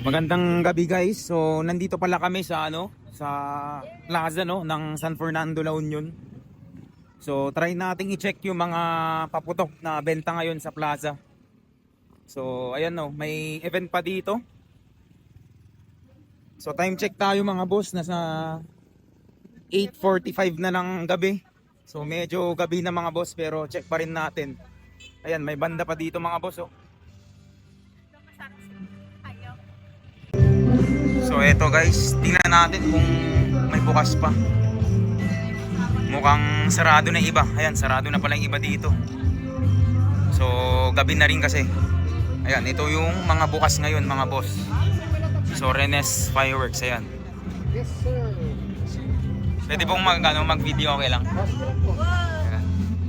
Magandang gabi guys. So nandito pala kami sa sa plaza ng San Fernando, La Union. So try nating i-check yung mga paputok na benta ngayon sa plaza. So ayan may event pa dito. So time check tayo mga boss, nasa 8:45 na ng gabi. So medyo gabi na mga boss, pero check pa rin natin. Ayan, may banda pa dito mga boss So eto guys, tingnan natin kung may bukas pa. Mukhang sarado na iba. Ayan, sarado na pala yung iba dito. So gabi na rin kasi. Ayan, ito yung mga bukas ngayon mga boss. So Renes Fireworks, ayan. Yes sir. Pwede pong mag-video, okay lang. Ayan.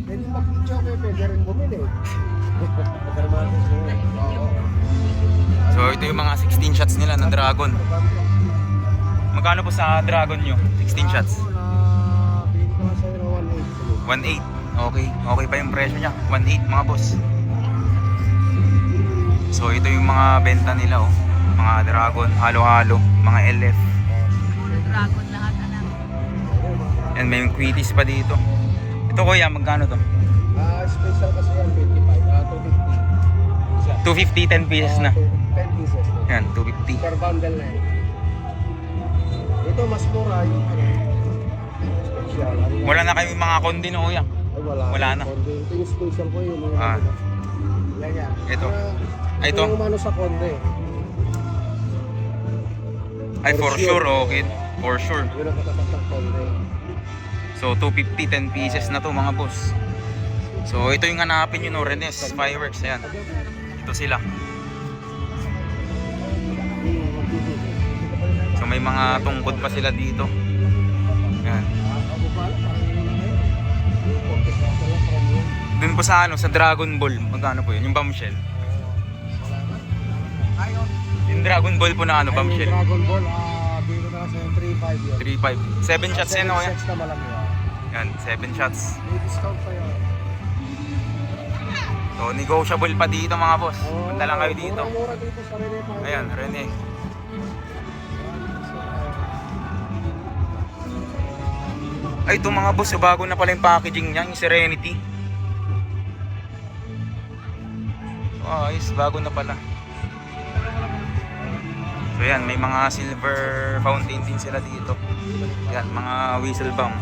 Pwede mag-video, pwede rin bumili. So ito yung mga 16 shots nila ng Dragon. Magkano po sa Dragon nyo? 16 shots? Bili ko lang sa'yo ng 1.8. Okay, okay pa yung presyo niya. 1.8 mga boss. So ito yung mga benta nila mga Dragon, halo-halo, mga LF. Dragon lahat anak. Yan, may quitties pa dito. Ito kuya, magkano to? Special kasi yan, 25, 250. 250, 10 pieces na. 10 pieces. Yan, 250. Per bundle na yan. Ito mas mura yung special. Wala na kayong mga kondi no kuya? Ay, wala na. Konde. Ito yung special ko yun. Yan yan. Ito. Ay, ito. Ito yung umano sa konde. Ay, for sure, okay. For sure. Yun ang katapat ng konde. So 250, 10 pieces na to mga boss. So ito yung hanapin nyo Renes Fireworks, ayan. Ito sila. So may mga tungkod pa sila dito. Ayan. Dun po sa sa Dragon Ball, magkano po yun? Yung bombshell. Yung Dragon Ball po na bombshell. Dragon Ball, biro na kasi yung 3.5 yun. 3.5. 7 shots yan o yan. 7 sets na malaki yan. Yan, 7 shots. May discount pa yan. So negotiable pa dito mga boss. Punta lang kayo dito. Mura dito sa Rene Power. Ayan, Rene. Ay, ito mga boss, bago na pala yung packaging niya, yung Serenity. So, ayos, bago na pala. So yan, may mga silver fountain din sila dito. Yan, mga whistle bomb.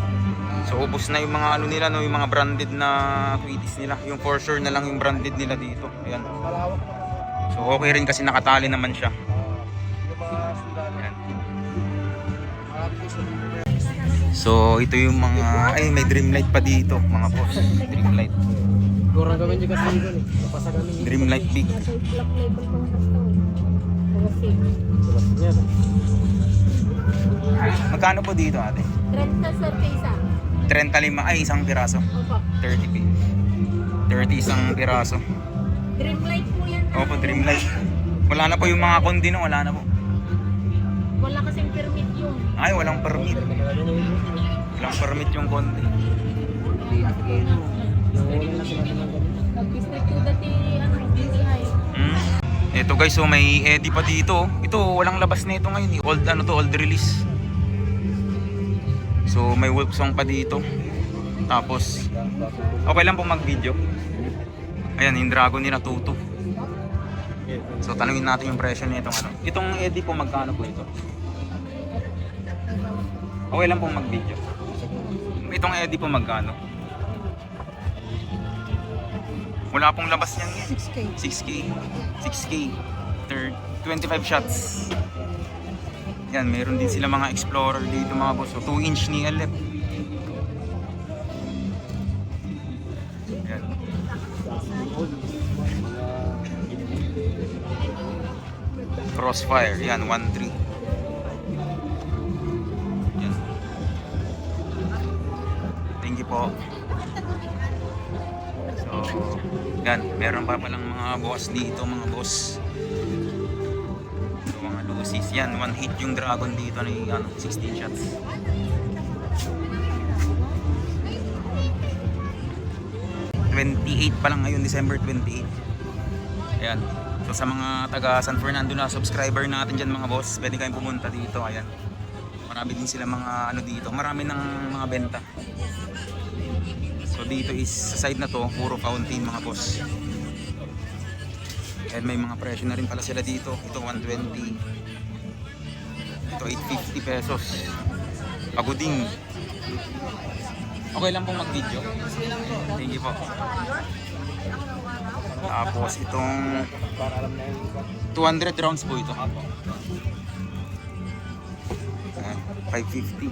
So ubos na yung mga nila yung mga branded na quitties nila. Yung for sure na lang yung branded nila dito. Ayan. So okay rin kasi nakatali naman siya. Ayan. So ito yung mga may Dreamlight pa dito, mga boss. Dreamlight. Kurang gawin juga sa dito ni. Dreamlight big. Magkano po dito ate? 30 sa pesa. 35 ay isang piraso. Opo. 30 isang piraso. Dreamlight po yan. Opo, Dreamlight. Wala na po yung mga kondi no, wala na po. Wala kasing permit yun. Ay, walang permit. Walang permit yung kondi. Nag-district ko dati, DTI. Ito guys, so may Eddie pa dito. Ito, walang labas na ito ngayon. Old release. So may Wolf Song pa dito. Tapos okay lang po mag-video. Ayan, yung Dragon nila Tutu. So tanungin natin yung presyo nito Itong Eddie po magkano po ito? Okay lang po mag-video. Itong Eddie po magkano? Wala pong labas niyan. 6K. 25 shots. Yan, meron din sila mga Explorer dito mga boss. So 2-inch ni LF. Yan. Crossfire, yan, 1.3. Yan. Thank you po. So, yan, meron pa palang mga boss dito mga boss. Mga Lucy's yan, 1 hit yung Dragon dito na 16 shots. $28 pa lang ngayon, December 28. Ayan, So sa mga taga San Fernando na subscriber natin dyan mga boss, pwede kayong pumunta dito. Ayan, marami din sila mga ano dito, marami ng mga benta. So dito is sa side na to, puro fountain mga boss. And may mga presyo na rin pala sila dito. Ito 120, ito 850 pesos. Paguding. Okay lang pong mag-video. Thank you po. Tapos itong 200 rounds po ito. Ayan, 550.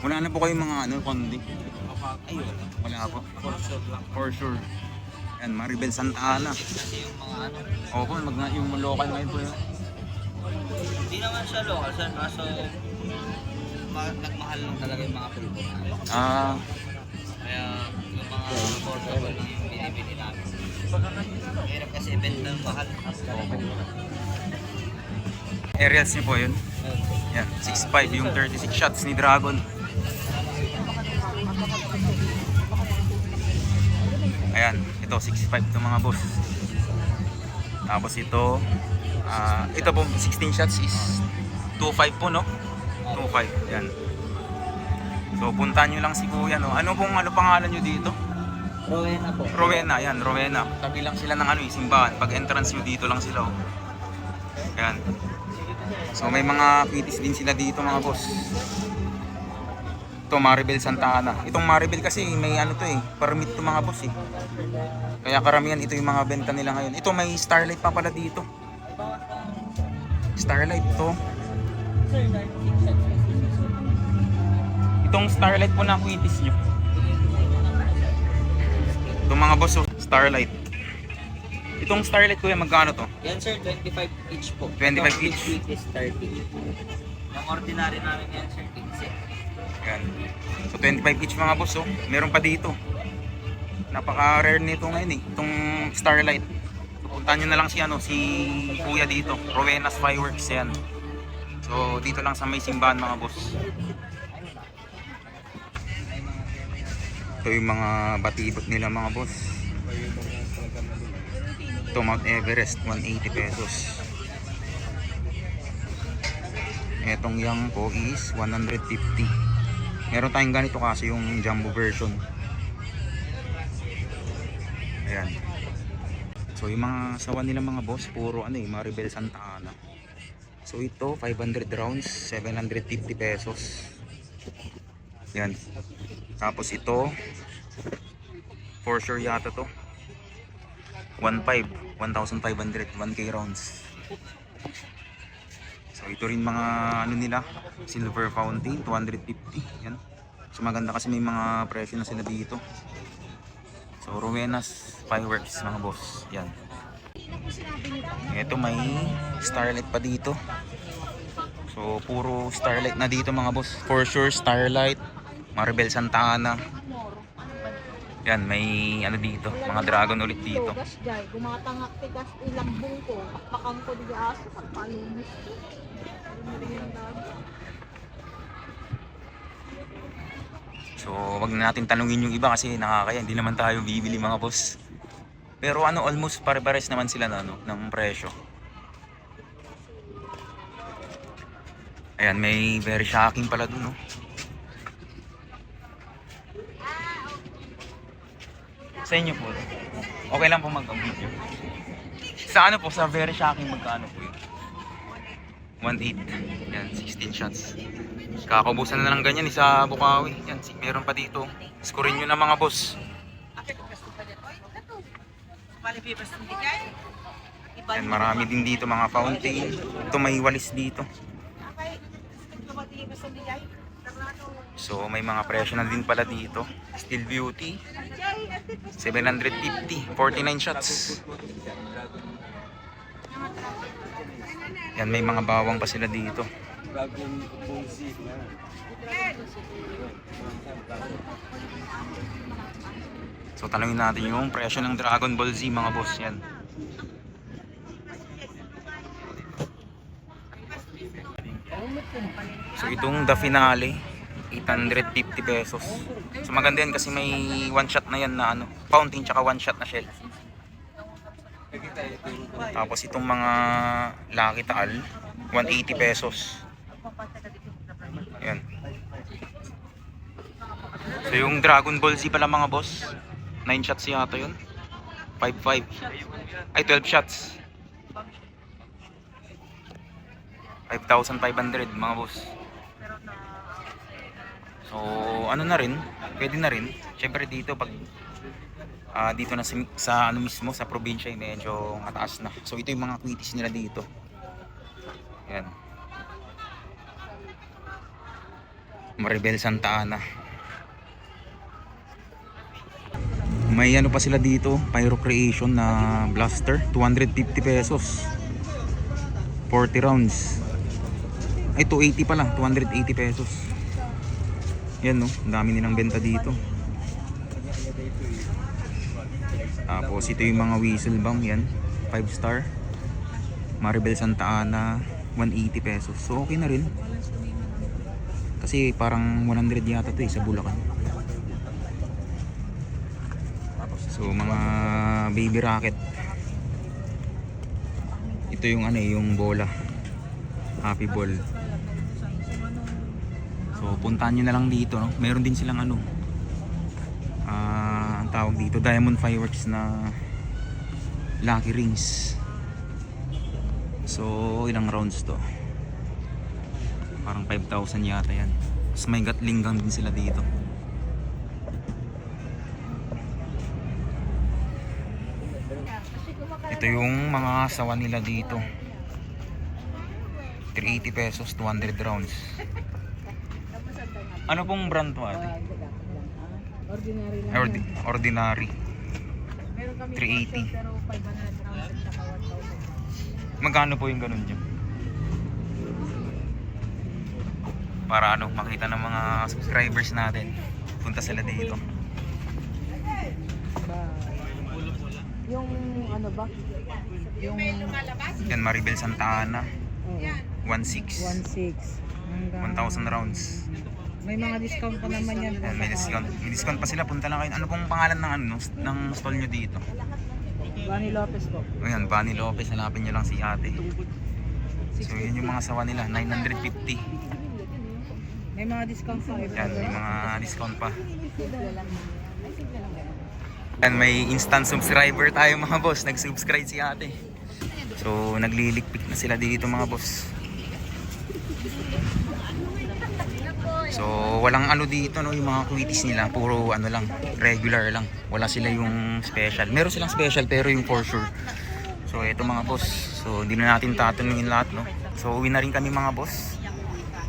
Wala na po kayong mga ano, kondi. Ay, wala po. For sure. Ayan, Maribel Santa Ana. Kasi yung mga ano, Opo, yung local ngayon po yun. hindi naman siya local sir, kaso nagmahal lang talaga yung mga pulpo. Ah, Kaya yung mga affordable lang yung binibili namin. Hirap kasi ibenta ng mahal. aerials niyo po yun. Yan, 6.5 yung 36 shots ni Dragon. Ayan, ito 6.5 to mga boss. Tapos ito, ito po 16 shots is 2.5 po no? 2.5, yan. So puntahan nyo lang si Kuya no. Ano pangalan nyo dito? Rowena po. Rowena, yan, Rowena. Tabi lang sila ng ano, simbahan. Pag entrance nyo dito lang sila. Oh. Yan. So may mga cuties din sila dito mga boss. Ito Maribel Santa Ana. Itong Maribel kasi may ano to eh, permit to mga boss eh. Kaya karamihan ito yung mga benta nila ngayon. Ito may Starlight pa pala dito. Starlight to. Itong Starlight po na cuties nyo. Itong mga boss, oh, Starlight. Itong Starlight kuya, magkano to? Yan sir, 25 each po. 25 each. Week is 30. Yung ordinary namin yan sir, 15. Yan. So 25 each mga boss, oh. Meron pa dito. Napaka-rare nito ngayon eh, itong Starlight. So, puntahan nyo na lang si Kuya dito, Rowena's Fireworks yan. So dito lang sa may simbahan mga boss. Ito yung mga batibot nila mga boss. Ito Mount Everest, 180 pesos. Etong yang po is 150. Meron tayong ganito kasi yung jumbo version. Ayan. So yung mga sawan nila mga boss, puro ano eh, Maribel Santa Ana. So ito 500 rounds, 750 pesos. Yan. Tapos ito for sure yata to 1,500, 1k rounds. So ito rin mga ano nila, silver fountain 250. Yan. So maganda kasi may mga presyo na sila dito. So Rowena's Fireworks mga boss. Yan. Ito may Starlight pa dito. So puro Starlight na dito mga boss. For sure Starlight, Maribel Santa Ana. Yan, may ano dito, mga dragon ulit dito. Gas jay, gumatangak ti gas ilang bungko, pakpakan ko di aso, pagpalunis. So wag na natin tanungin yung iba kasi nakakaya, hindi naman tayo bibili mga boss. Pero ano, almost pare-pares naman sila na, ano, ng presyo. Ayan, may very shocking pala dun, no? Sa inyo po. Okay lang po mag-video. Sa ano po, sa very shocking magkano po yun? 1.8. Yan, 16 shots. Kakabusan na lang ganyan sa Bukawi. Yan, meron pa dito. Scorein nyo na mga boss. Yan, marami din dito mga fountain. Ito may walis dito. So may mga presyo na din pala dito. Still Beauty 750, 49 shots. Yan, may mga bawang pa sila dito. So tanungin natin yung presyo ng Dragon Ball Z mga boss. Yan. So itong The Finale 850 pesos. So maganda yan kasi may one shot na yan na ano, fountain tsaka one shot na shell. Tapos itong mga Lucky Taal, 180 pesos. Ayan. So yung Dragon Ball Z pala mga boss, 9 shots yata yun. 5-5. Ay, 12 shots. 5,500 mga boss. So ano na rin, pwede na rin. Syempre dito pag dito na sa ano mismo sa probinsya medyo mataas na. So ito yung mga quitties nila dito. Ayan. Maribel Santa Ana. May ano pa sila dito, Pyro Creation na blaster, 250 pesos. 40 rounds. Ay 280 pala, 280 pesos. Yan no, ang dami nilang benta dito. Tapos ito yung mga whistle bomb yan, 5 star. Maribel Santa Ana, 180 pesos. So okay na rin. Kasi parang 100 yata to sa Bulacan. So mga baby rocket. Ito yung ano yung bola. Happy ball. So puntahan nyo na lang dito no? Meron din silang ano ang tawag dito, diamond fireworks na lucky rings. So ilang rounds to? Parang 5,000 yata yan. Tapos may gatling gun din sila dito. Ito yung mga sawa nila dito, 380 pesos, 200 rounds. Ano pong brand to ate? Ordinary lang. Ordinary. Meron kami 380. pero 500 rounds at saka 1,000. Magkano po yung ganun dyan? Para ano, makita ng mga subscribers natin. Punta sila dito. Yung ano ba? Yung Yan, Maribel Santa Ana, 1.6. 1,600 hanggang 1,000 rounds. may mga discount pa naman yan. Yan, may discount pa sila. Punta lang kayo. Ano pong pangalan ng ano ng stall nyo dito? Bunny Lopez po. Ayan, Bunny Lopez. Hanapin nyo lang si ate. So yun yung mga sawa nila, 950. May mga discount pa. Yan, may mga discount pa. Yan, may instant subscriber tayo mga boss. Nag-subscribe si ate. So naglilikpik na sila dito mga boss. So walang ano dito no, yung mga quitties nila puro ano lang, regular lang. Wala sila yung special. Meron silang special pero yung for sure. So ito mga boss. So hindi na natin tatanungin lahat no. So uwi na rin kami mga boss.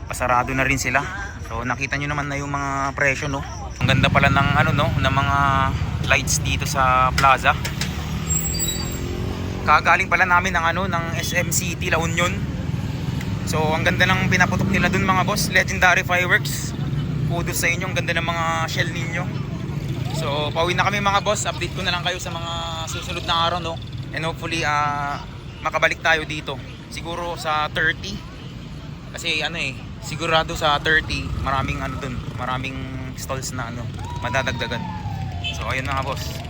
Pasarado na rin sila. So nakita nyo naman na yung mga presyo no. Ang ganda pala ng ano no, ng mga lights dito sa plaza. Kagaling pala namin ng ano ng SM City La Union. So ang ganda ng pinaputok nila dun mga boss, legendary fireworks. Kudos sa inyo, ang ganda ng mga shell ninyo. So pauwi na kami mga boss, update ko na lang kayo sa mga susunod na araw no. And hopefully makabalik tayo dito. Siguro sa 30. Kasi ano sigurado sa 30 maraming ano dun, maraming stalls na ano madadagdagan. So ayun mga boss.